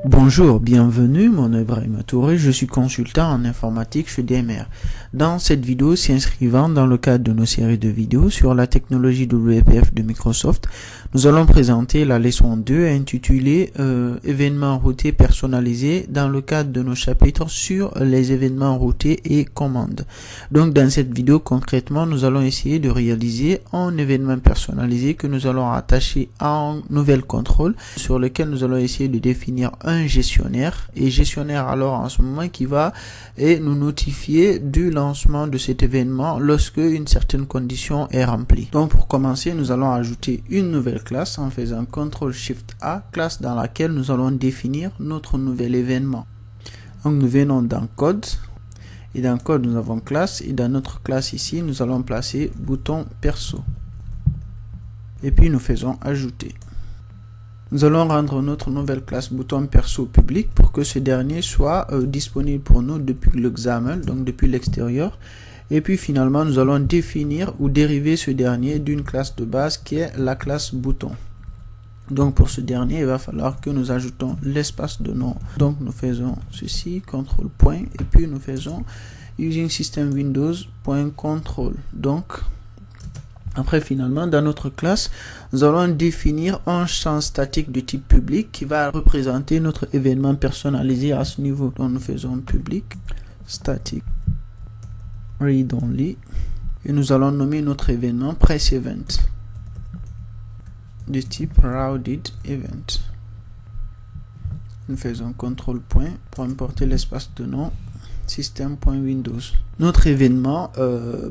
Bonjour, bienvenue, mon nom est Ibrahima Touré, je suis consultant en informatique chez DMR. Dans cette vidéo s'inscrivant dans le cadre de nos séries de vidéos sur la technologie WPF de Microsoft, nous allons présenter la leçon 2 intitulée événements routés personnalisés dans le cadre de nos chapitres sur les événements routés et commandes. Donc dans cette vidéo concrètement, nous allons essayer de réaliser un événement personnalisé que nous allons attacher à un nouvel contrôle sur lequel nous allons essayer de définir un gestionnaire, et gestionnaire alors en ce moment qui va nous notifier du lancement de cet événement lorsque une certaine condition est remplie. Donc pour commencer, nous allons ajouter une nouvelle classe en faisant CTRL-SHIFT-A, classe dans laquelle nous allons définir notre nouvel événement. Donc nous venons dans code, et dans code nous avons classe, et dans notre classe ici nous allons placer bouton perso, et puis nous faisons ajouter. Nous allons rendre notre nouvelle classe bouton perso public pour que ce dernier soit disponible pour nous depuis le XAML, donc depuis l'extérieur. Et puis finalement, nous allons définir ou dériver ce dernier d'une classe de base qui est la classe bouton. Donc pour ce dernier, il va falloir que nous ajoutons l'espace de nom. Donc nous faisons ceci, contrôle point, et puis nous faisons using system windows.control. Donc après, finalement, dans notre classe, nous allons définir un champ statique de type public qui va représenter notre événement personnalisé à ce niveau. Donc, nous faisons public, static, read only, et nous allons nommer notre événement press event de type routed event. Nous faisons contrôle point pour importer l'espace de nom system.windows. Notre événement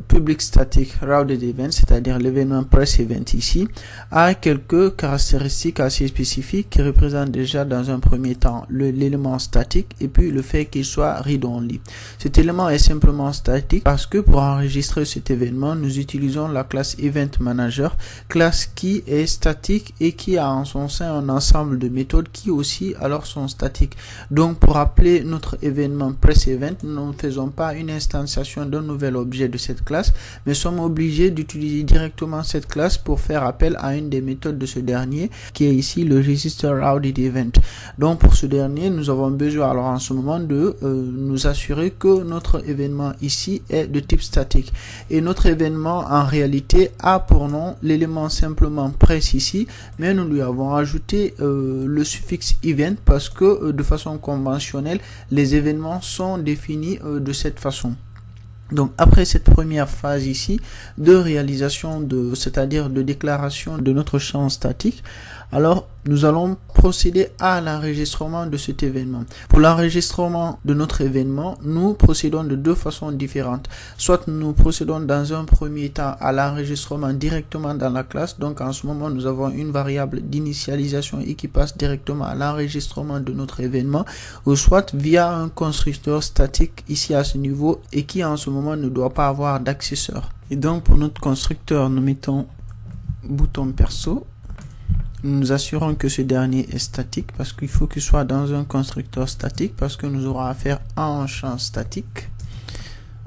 public static routed event, c'est-à-dire l'événement press event ici, a quelques caractéristiques assez spécifiques qui représentent déjà dans un premier temps l'élément statique et puis le fait qu'il soit read only. Cet élément est simplement statique parce que pour enregistrer cet événement, nous utilisons la classe event manager, classe qui est statique et qui a en son sein un ensemble de méthodes qui aussi alors sont statiques. Donc pour appeler notre événement press event, nous ne faisons pas une instantiation d'un nouvel objet de cette classe, mais sommes obligés d'utiliser directement cette classe pour faire appel à une des méthodes de ce dernier, qui est ici le register routed event. Donc pour ce dernier, nous avons besoin alors en ce moment de nous assurer que notre événement ici est de type statique. Et notre événement en réalité a pour nom l'élément simplement press ici, mais nous lui avons ajouté le suffixe event parce que de façon conventionnelle, les événements sont définis de cette façon. Donc après cette première phase ici de réalisation c'est-à-dire de déclaration de notre champ statique, alors nous allons procéder à l'enregistrement de cet événement. Pour l'enregistrement de notre événement, nous procédons de deux façons différentes. Soit nous procédons dans un premier temps à l'enregistrement directement dans la classe. Donc en ce moment, nous avons une variable d'initialisation et qui passe directement à l'enregistrement de notre événement, ou soit via un constructeur statique ici à ce niveau et qui en ce moment ne doit pas avoir d'accesseur. Et donc pour notre constructeur, nous mettons bouton perso. Nous nous assurons que ce dernier est statique parce qu'il faut qu'il soit dans un constructeur statique parce que nous aurons affaire à un champ statique.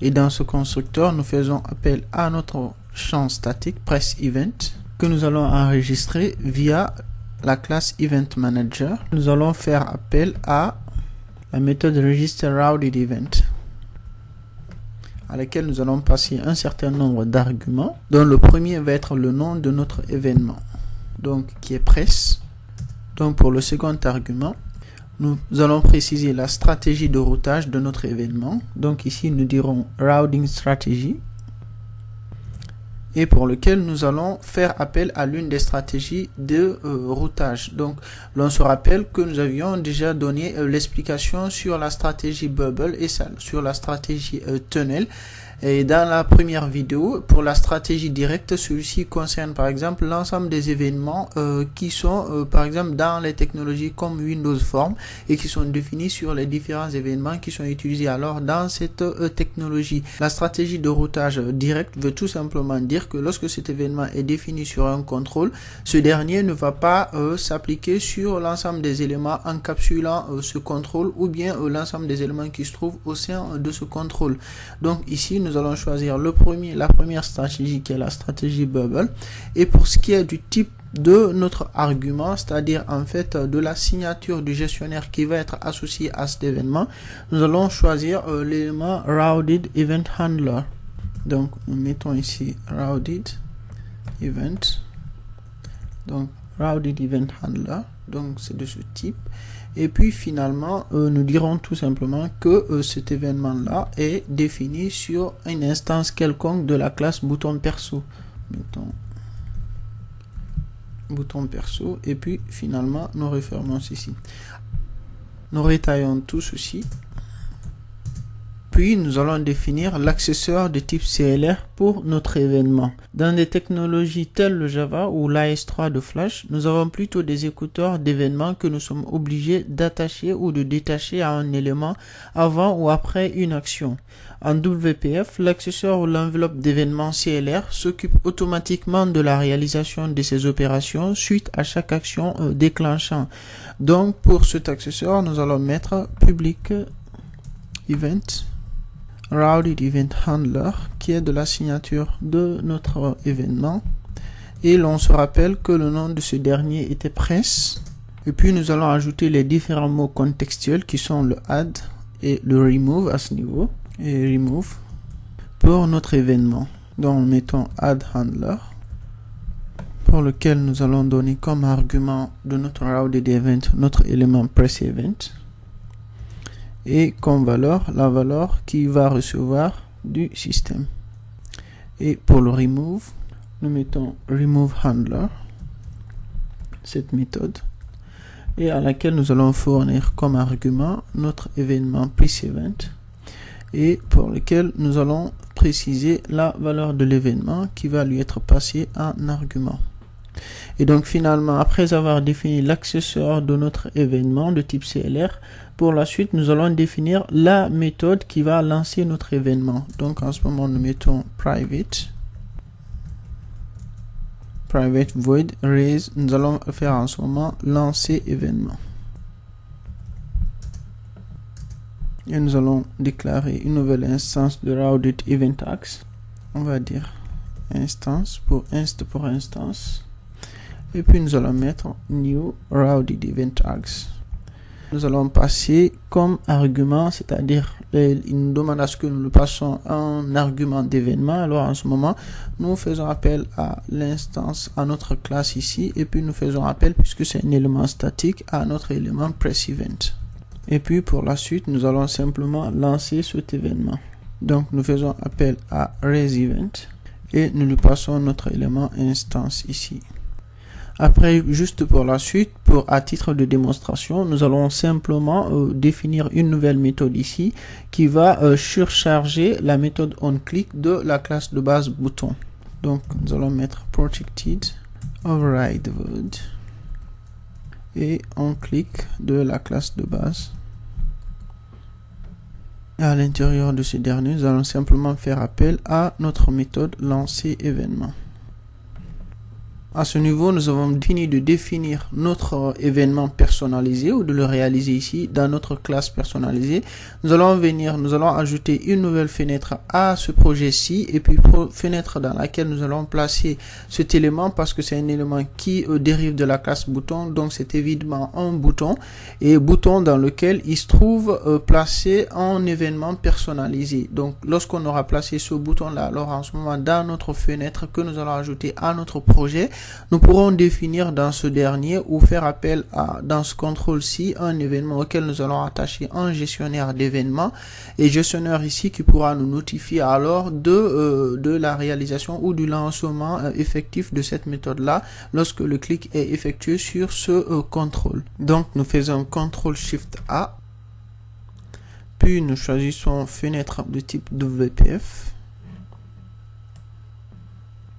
Et dans ce constructeur, nous faisons appel à notre champ statique press event que nous allons enregistrer via la classe event manager. Nous allons faire appel à la méthode register routed event à laquelle nous allons passer un certain nombre d'arguments dont le premier va être le nom de notre événement, donc qui est press. Donc pour le second argument, nous allons préciser la stratégie de routage de notre événement. Donc ici nous dirons routing strategy, et pour lequel nous allons faire appel à l'une des stratégies de routage. Donc l'on se rappelle que nous avions déjà donné l'explication sur la stratégie bubble et sur la stratégie tunnel. Et dans la première vidéo, pour la stratégie directe, celui-ci concerne par exemple l'ensemble des événements qui sont par exemple dans les technologies comme Windows Form et qui sont définis sur les différents événements qui sont utilisés alors dans cette technologie. La stratégie de routage direct veut tout simplement dire que lorsque cet événement est défini sur un contrôle, ce dernier ne va pas s'appliquer sur l'ensemble des éléments encapsulant ce contrôle ou bien l'ensemble des éléments qui se trouvent au sein de ce contrôle. Donc ici nous allons choisir la première stratégie qui est la stratégie bubble, et pour ce qui est du type de notre argument, c'est-à-dire en fait de la signature du gestionnaire qui va être associée à cet événement, nous allons choisir l'élément Routed Event Handler. Donc nous mettons ici Routed Event, donc Routed Event Handler, donc c'est de ce type. Et puis finalement nous dirons tout simplement que cet événement là est défini sur une instance quelconque de la classe bouton perso. Mettons bouton perso, et puis finalement nous refermons ici. Nous rétaillons tout ceci. Puis nous allons définir l'accesseur de type CLR pour notre événement. Dans des technologies telles le Java ou l'AS3 de Flash, nous avons plutôt des écouteurs d'événements que nous sommes obligés d'attacher ou de détacher à un élément avant ou après une action. En WPF, l'accesseur ou l'enveloppe d'événements CLR s'occupe automatiquement de la réalisation de ces opérations suite à chaque action déclenchant. Donc pour cet accesseur, nous allons mettre public event Routed Event Handler qui est de la signature de notre événement, et l'on se rappelle que le nom de ce dernier était press, et puis nous allons ajouter les différents mots contextuels qui sont le add et le remove à ce niveau, et remove pour notre événement. Donc mettons add handler pour lequel nous allons donner comme argument de notre routed event notre élément press event, et comme valeur la valeur qui va recevoir du système. Et pour le remove, nous mettons remove handler, cette méthode, et à laquelle nous allons fournir comme argument notre événement preCEvent, et pour lequel nous allons préciser la valeur de l'événement qui va lui être passée en argument. Et donc finalement, après avoir défini l'accesseur de notre événement de type CLR, pour la suite nous allons définir la méthode qui va lancer notre événement. Donc en ce moment nous mettons private void raise, nous allons faire en ce moment lancer événement, et nous allons déclarer une nouvelle instance de routed event axe. On va dire instance pour instance, et puis nous allons mettre new routed event axe. Nous allons passer comme argument, c'est-à-dire il nous demande à ce que nous le passons un argument d'événement. Alors en ce moment nous faisons appel à l'instance, à notre classe ici, et puis nous faisons appel, puisque c'est un élément statique, à notre élément preCEvent. Et puis pour la suite nous allons simplement lancer cet événement. Donc nous faisons appel à raisEvent et nous lui passons notre élément instance ici. Après, juste pour la suite, à titre de démonstration, nous allons simplement définir une nouvelle méthode ici qui va surcharger la méthode onClick de la classe de base bouton. Donc nous allons mettre protected override void et onClick de la classe de base. Et à l'intérieur de ce dernier, nous allons simplement faire appel à notre méthode lancer événement. À ce niveau, nous avons fini de définir notre événement personnalisé ou de le réaliser ici dans notre classe personnalisée. Nous allons ajouter une nouvelle fenêtre à ce projet-ci, et puis fenêtre dans laquelle nous allons placer cet élément, parce que c'est un élément qui dérive de la classe bouton, donc c'est évidemment un bouton, et bouton dans lequel il se trouve placé en événement personnalisé. Donc lorsqu'on aura placé ce bouton là, alors en ce moment dans notre fenêtre que nous allons ajouter à notre projet, nous pourrons définir dans ce dernier ou faire appel à, dans ce contrôle-ci, un événement auquel nous allons attacher un gestionnaire d'événements, et gestionnaire ici qui pourra nous notifier alors de la réalisation ou du lancement effectif de cette méthode-là lorsque le clic est effectué sur ce contrôle. Donc nous faisons CTRL-SHIFT-A, puis nous choisissons fenêtre de type WPF,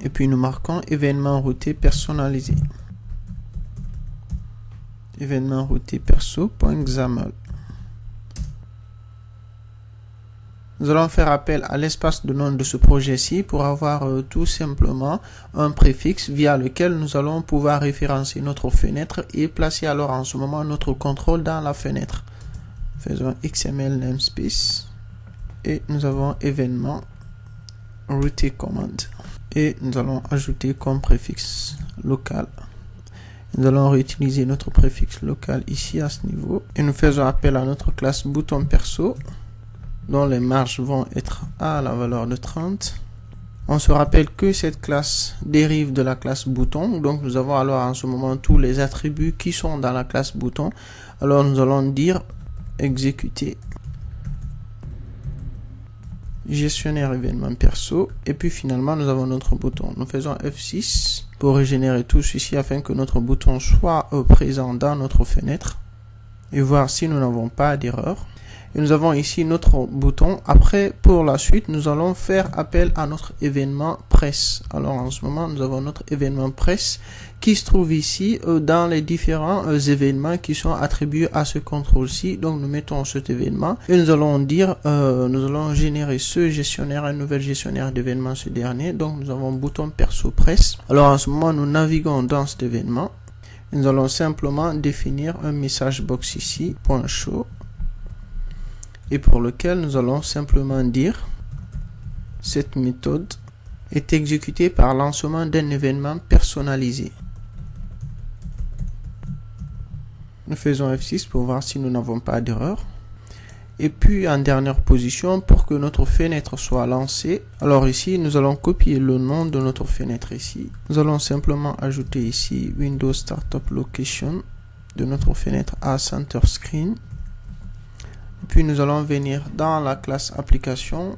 Et puis nous marquons événement routé personnalisé. Événement routé perso.xaml. Nous allons faire appel à l'espace de nom de ce projet-ci pour avoir tout simplement un préfixe via lequel nous allons pouvoir référencer notre fenêtre et placer alors en ce moment notre contrôle dans la fenêtre. Faisons XML namespace et nous avons événement routé command et nous allons ajouter comme préfixe local. Nous allons réutiliser notre préfixe local ici à ce niveau et nous faisons appel à notre classe bouton perso dont les marges vont être à la valeur de 30. On se rappelle que cette classe dérive de la classe bouton, donc nous avons alors en ce moment tous les attributs qui sont dans la classe bouton. Alors nous allons dire exécuter gestionnaire événement perso et puis finalement nous avons notre bouton. Nous faisons F6 pour régénérer tout ceci afin que notre bouton soit présent dans notre fenêtre et voir si nous n'avons pas d'erreur. Et nous avons ici notre bouton. Après, pour la suite, nous allons faire appel à notre événement presse. Alors, en ce moment, nous avons notre événement presse qui se trouve ici dans les différents événements qui sont attribués à ce contrôle-ci. Donc, nous mettons cet événement et nous allons dire, nous allons générer ce gestionnaire, un nouvel gestionnaire d'événements, ce dernier. Donc, nous avons bouton perso presse. Alors, en ce moment, nous naviguons dans cet événement. Nous allons simplement définir un message box ici, .show. Et pour lequel nous allons simplement dire cette méthode est exécutée par lancement d'un événement personnalisé. Nous faisons F6 pour voir si nous n'avons pas d'erreur. Et puis en dernière position, pour que notre fenêtre soit lancée, alors ici nous allons copier le nom de notre fenêtre ici. Nous allons simplement ajouter ici Windows Startup Location de notre fenêtre à Center Screen. Puis nous allons venir dans la classe application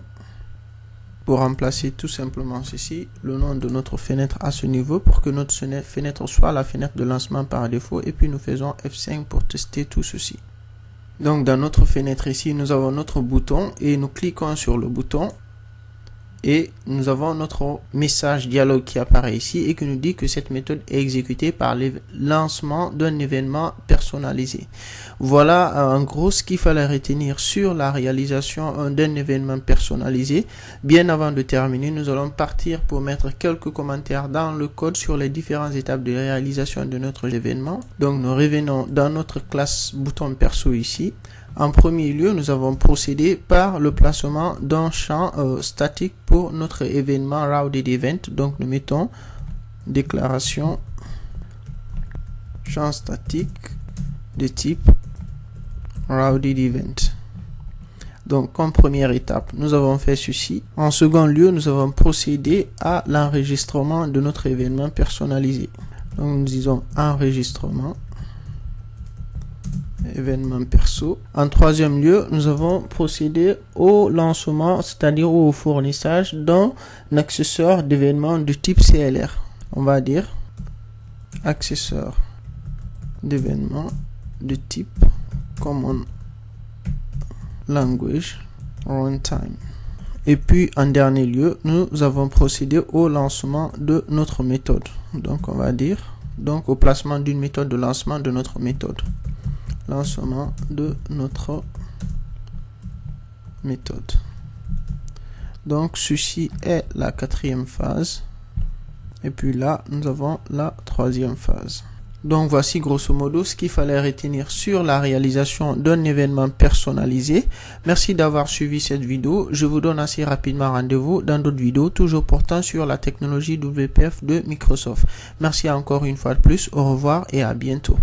pour remplacer tout simplement ceci, le nom de notre fenêtre à ce niveau pour que notre fenêtre soit la fenêtre de lancement par défaut. Et puis nous faisons F5 pour tester tout ceci. Donc dans notre fenêtre ici, nous avons notre bouton et nous cliquons sur le bouton. Et nous avons notre message dialogue qui apparaît ici et qui nous dit que cette méthode est exécutée par le lancement d'un événement personnalisé. Voilà en gros ce qu'il fallait retenir sur la réalisation d'un événement personnalisé. Bien avant de terminer, nous allons partir pour mettre quelques commentaires dans le code sur les différentes étapes de réalisation de notre événement. Donc nous revenons dans notre classe bouton perso ici. En premier lieu, nous avons procédé par le placement d'un champ statique pour notre événement Routed Event. Donc, nous mettons déclaration champ statique de type Routed Event. Donc, comme première étape, nous avons fait ceci. En second lieu, nous avons procédé à l'enregistrement de notre événement personnalisé. Donc, nous disons enregistrement. Événement perso. En troisième lieu, nous avons procédé au lancement, c'est-à-dire au fournissage d'un accessoire d'événement de type CLR. On va dire accessoire d'événement de type Common Language Runtime. Et puis, en dernier lieu, nous avons procédé au lancement de notre méthode. Donc, on va dire donc au placement d'une méthode de lancement de notre méthode. Lancement de notre méthode. Donc ceci est la quatrième phase et puis là nous avons la troisième phase. Donc voici grosso modo ce qu'il fallait retenir sur la réalisation d'un événement personnalisé. Merci d'avoir suivi cette vidéo. Je vous donne assez rapidement rendez-vous dans d'autres vidéos toujours portant sur la technologie WPF de Microsoft. Merci encore une fois de plus. Au revoir et à bientôt.